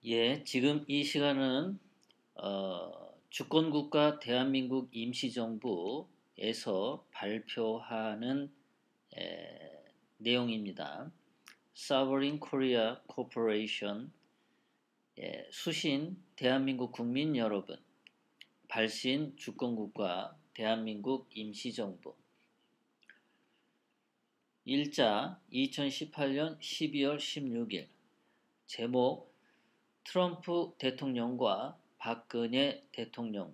예, 지금 이 시간은 주권국가 대한민국 임시정부에서 발표하는 내용입니다. Sovereign Korea Corporation, 수신 대한민국 국민 여러분, 발신 주권국가 대한민국 임시정부. 일자 2018년 12월 16일. 제목 트럼프 대통령과 박근혜 대통령.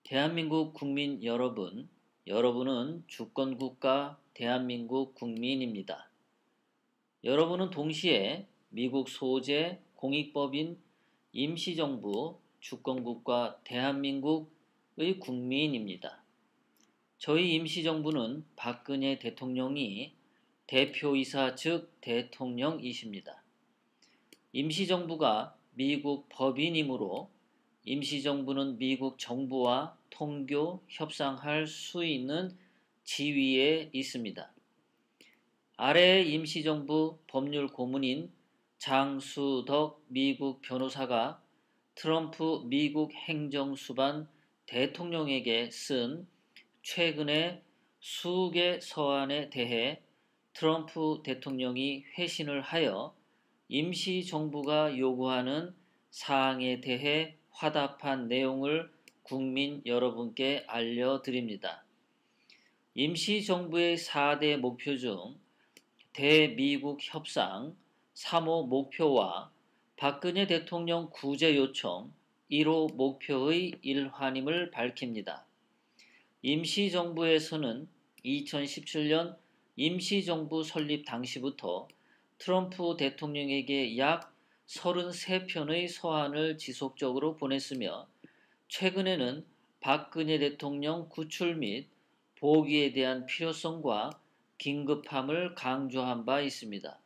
대한민국 국민 여러분, 여러분은 주권국가 대한민국 국민입니다. 여러분은 동시에 미국 소재 공익법인 임시정부 주권국가 대한민국의 국민입니다. 저희 임시정부는 박근혜 대통령이 대표이사 즉 대통령이십니다. 임시정부가 미국 법인이므로 임시정부는 미국 정부와 통교, 협상할 수 있는 지위에 있습니다. 아래의 임시정부 법률 고문인 장수덕 미국 변호사가 트럼프 미국 행정수반 대통령에게 쓴 최근의 수개 서한에 대해 트럼프 대통령이 회신을 하여 임시정부가 요구하는 사항에 대해 화답한 내용을 국민 여러분께 알려드립니다. 임시정부의 4대 목표 중 대미국 협상 3호 목표와 박근혜 대통령 구제 요청 1호 목표의 일환임을 밝힙니다. 임시정부에서는 2017년 임시정부 설립 당시부터 트럼프 대통령에게 약 33편의 서한을 지속적으로 보냈으며 최근에는 박근혜 대통령 구출 및 복위에 대한 필요성과 긴급함을 강조한 바 있습니다.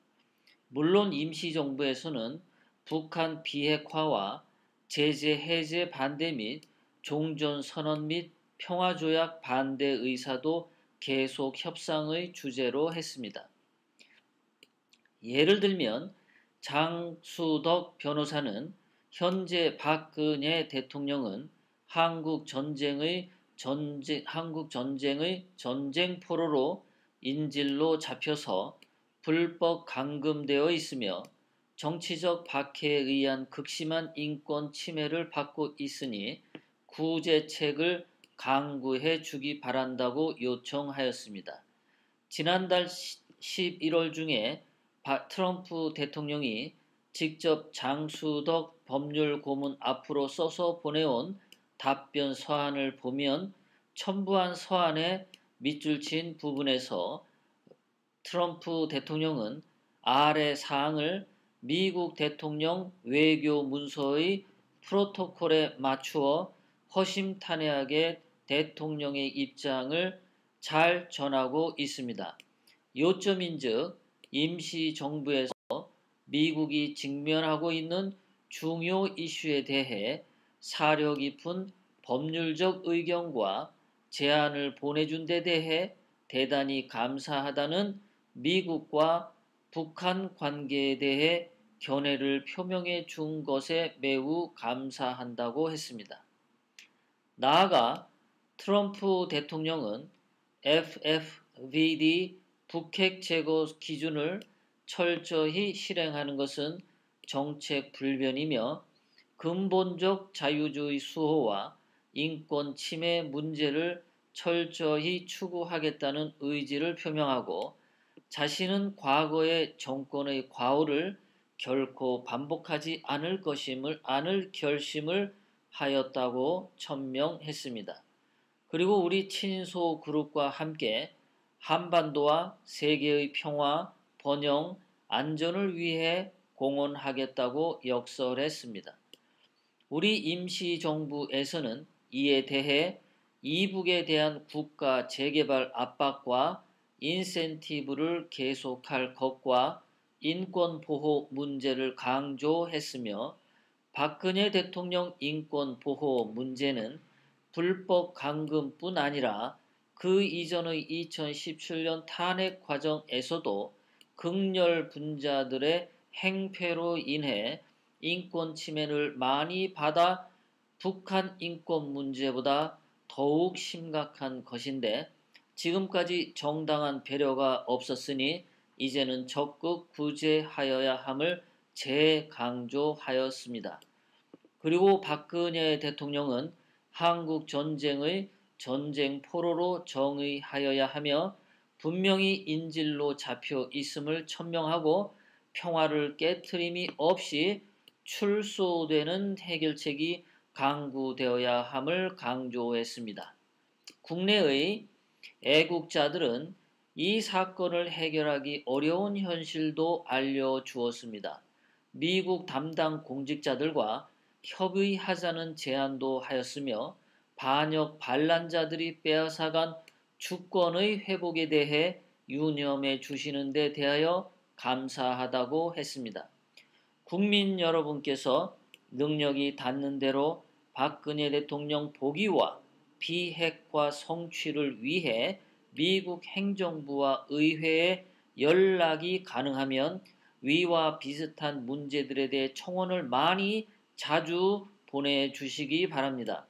물론 임시정부에서는 북한 비핵화와 제재 해제 반대 및 종전선언 및 평화조약 반대 의사도 계속 협상의 주제로 했습니다. 예를 들면 장수덕 변호사는 현재 박근혜 대통령은 한국 전쟁의 전쟁포로로 인질로 잡혀서 불법 감금되어 있으며 정치적 박해에 의한 극심한 인권 침해를 받고 있으니 구제책을 강구해 주기 바란다고 요청하였습니다. 지난달 11월 중에 트럼프 대통령이 직접 장수덕 법률 고문 앞으로 써서 보내온 답변 서한을 보면 첨부한 서한에 밑줄 친 부분에서 트럼프 대통령은 아래 사항을 미국 대통령 외교 문서의 프로토콜에 맞추어 허심탄회하게 대통령의 입장을 잘 전하고 있습니다. 요점인즉 임시정부에서 미국이 직면하고 있는 중요 이슈에 대해 사려 깊은 법률적 의견과 제안을 보내준 데 대해 대단히 감사하다는 미국과 북한 관계에 대해 견해를 표명해 준 것에 매우 감사한다고 했습니다. 나아가 트럼프 대통령은 FFVD 북핵 제거 기준을 철저히 실행하는 것은 정책 불변이며 근본적 자유주의 수호와 인권 침해 문제를 철저히 추구하겠다는 의지를 표명하고 자신은 과거의 정권의 과오를 결코 반복하지 않을 결심을 하였다고 천명했습니다. 그리고 우리 친소 그룹과 함께 한반도와 세계의 평화, 번영, 안전을 위해 공헌하겠다고 역설했습니다. 우리 임시정부에서는 이에 대해 이북에 대한 국가 재개발 압박과 인센티브를 계속할 것과 인권보호 문제를 강조했으며 박근혜 대통령 인권보호 문제는 불법 감금뿐 아니라 그 이전의 2017년 탄핵 과정에서도 극렬 분자들의 행패로 인해 인권 침해를 많이 받아 북한 인권 문제보다 더욱 심각한 것인데 지금까지 정당한 배려가 없었으니 이제는 적극 구제하여야 함을 재강조하였습니다. 그리고 박근혜 대통령은 한국 전쟁의 전쟁 포로로 정의하여야 하며 분명히 인질로 잡혀 있음을 천명하고 평화를 깨트림이 없이 출소되는 해결책이 강구되어야 함을 강조했습니다. 국내의 애국자들은 이 사건을 해결하기 어려운 현실도 알려주었습니다. 미국 담당 공직자들과 협의하자는 제안도 하였으며 반역 반란자들이 빼앗아간 주권의 회복에 대해 유념해 주시는 데 대하여 감사하다고 했습니다. 국민 여러분께서 능력이 닿는 대로 박근혜 대통령 복위와 비핵화 성취를 위해 미국 행정부와 의회에 연락이 가능하면 위와 비슷한 문제들에 대해 청원을 많이 자주 보내주시기 바랍니다.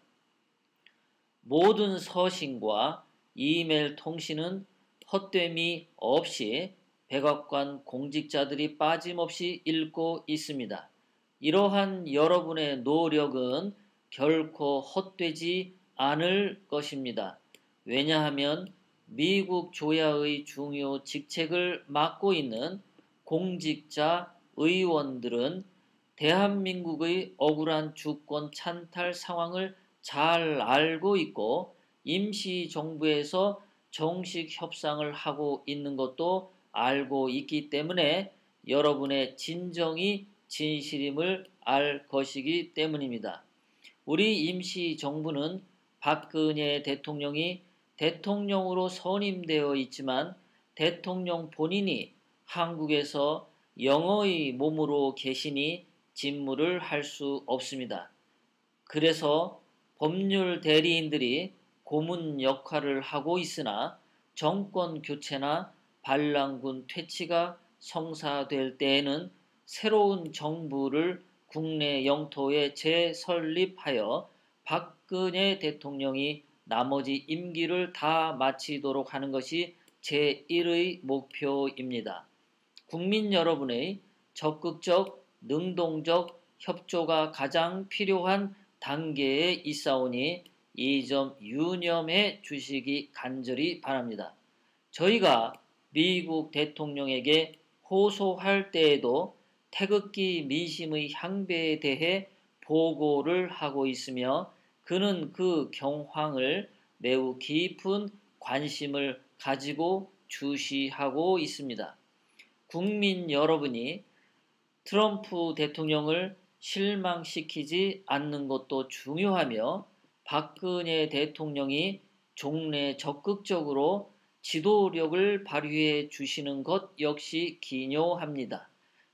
모든 서신과 이메일 통신은 헛됨이 없이 백악관 공직자들이 빠짐없이 읽고 있습니다. 이러한 여러분의 노력은 결코 헛되지 않을 것입니다. 왜냐하면 미국 조야의 중요 직책을 맡고 있는 공직자 의원들은 대한민국의 억울한 주권 찬탈 상황을 잘 알고 있고 임시정부에서 정식 협상을 하고 있는 것도 알고 있기 때문에 여러분의 진정이 진실임을 알 것이기 때문입니다. 우리 임시정부는 박근혜 대통령이 대통령으로 선임되어 있지만 대통령 본인이 한국에서 영어의 몸으로 계시니 직무를 할 수 없습니다. 그래서 법률 대리인들이 고문 역할을 하고 있으나 정권 교체나 반란군 퇴치가 성사될 때에는 새로운 정부를 국내 영토에 재설립하여 박근혜 대통령이 나머지 임기를 다 마치도록 하는 것이 제1의 목표입니다. 국민 여러분의 적극적, 능동적 협조가 가장 필요한 단계에 있사오니 이 점 유념해 주시기 간절히 바랍니다. 저희가 미국 대통령에게 호소할 때에도 태극기 민심의 향배에 대해 보고를 하고 있으며 그는 그 경황을 매우 깊은 관심을 가지고 주시하고 있습니다. 국민 여러분이 트럼프 대통령을 실망시키지 않는 것도 중요하며 박근혜 대통령이 종래 적극적으로 지도력을 발휘해 주시는 것 역시 기묘합니다.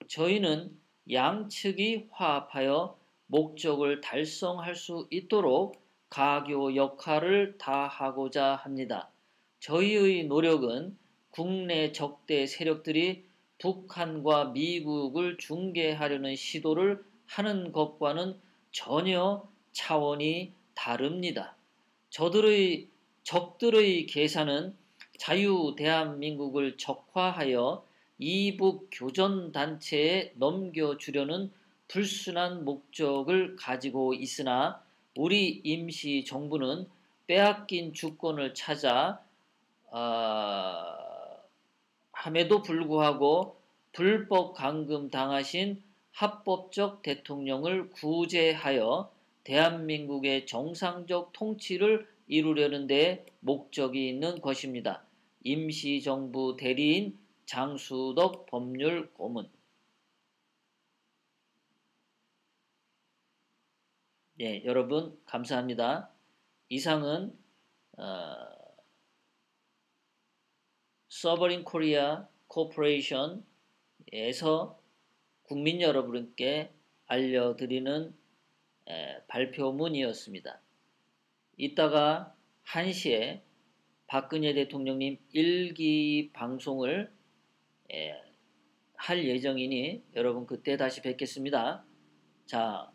저희는 양측이 화합하여 목적을 달성할 수 있도록 가교 역할을 다하고자 합니다. 저희의 노력은 국내 적대 세력들이 북한과 미국을 중개하려는 시도를 하는 것과는 전혀 차원이 다릅니다. 적들의 계산은 자유 대한민국을 적화하여 이북 교전단체에 넘겨주려는 불순한 목적을 가지고 있으나 우리 임시정부는 빼앗긴 주권을 찾아 함에도 불구하고 불법 감금 당하신 합법적 대통령을 구제하여 대한민국의 정상적 통치를 이루려는 데 목적이 있는 것입니다. 임시정부 대리인 장수덕 법률고문. 예, 여러분 감사합니다. 이상은 서버린 코리아 코퍼레이션에서 국민 여러분께 알려드리는 발표문이었습니다. 이따가 1시에 박근혜 대통령님 일기 방송을 할 예정이니 여러분 그때 다시 뵙겠습니다. 자,